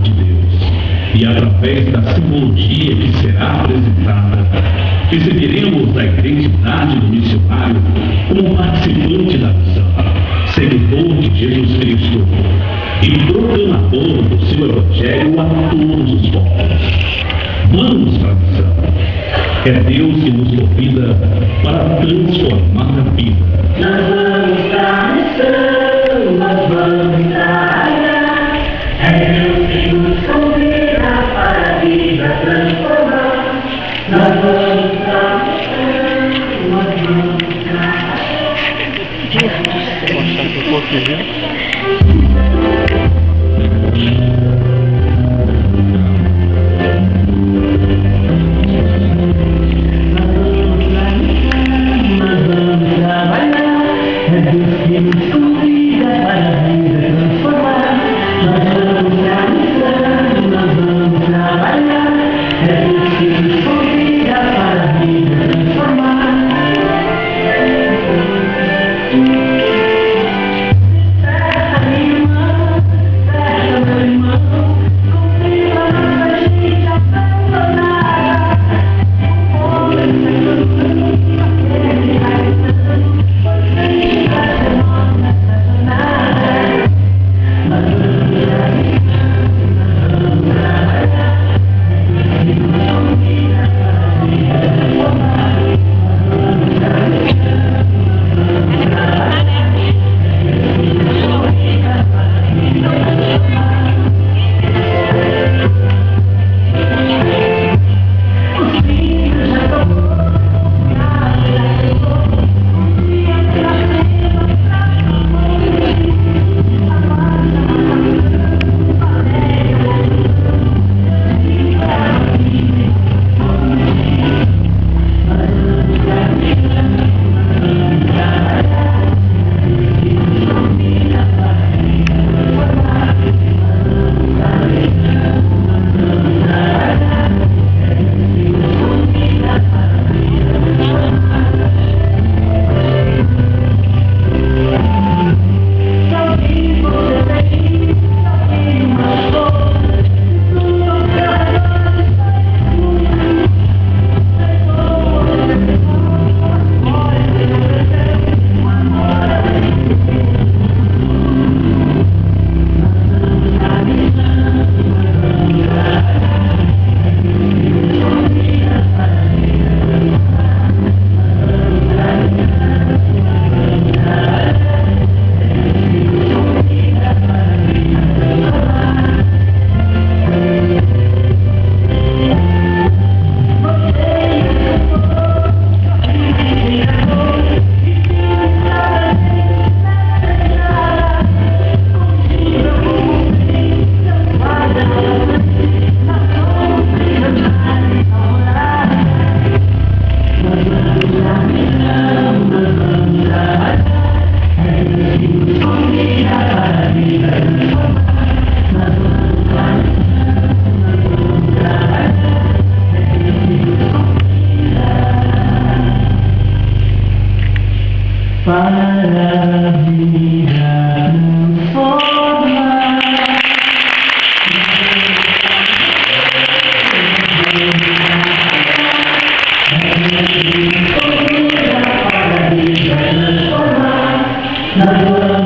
de Deus. E através da simbologia que será apresentada, receberemos a identidade do missionário como participante da missão, seguidor de Jesus Cristo e proclamador do seu Evangelho a todos os povos. Vamos para a missão. É Deus que nos convida para transformar a vida. Nós vamos para a missão, nós vamos trabalhar. É Deus que nos convida para a vida transformar. Nós vamos para a missão, nós vamos trabalhar. Vou mostrar aqui um pouquinho. Para a vida transformar. Para a vida transformar.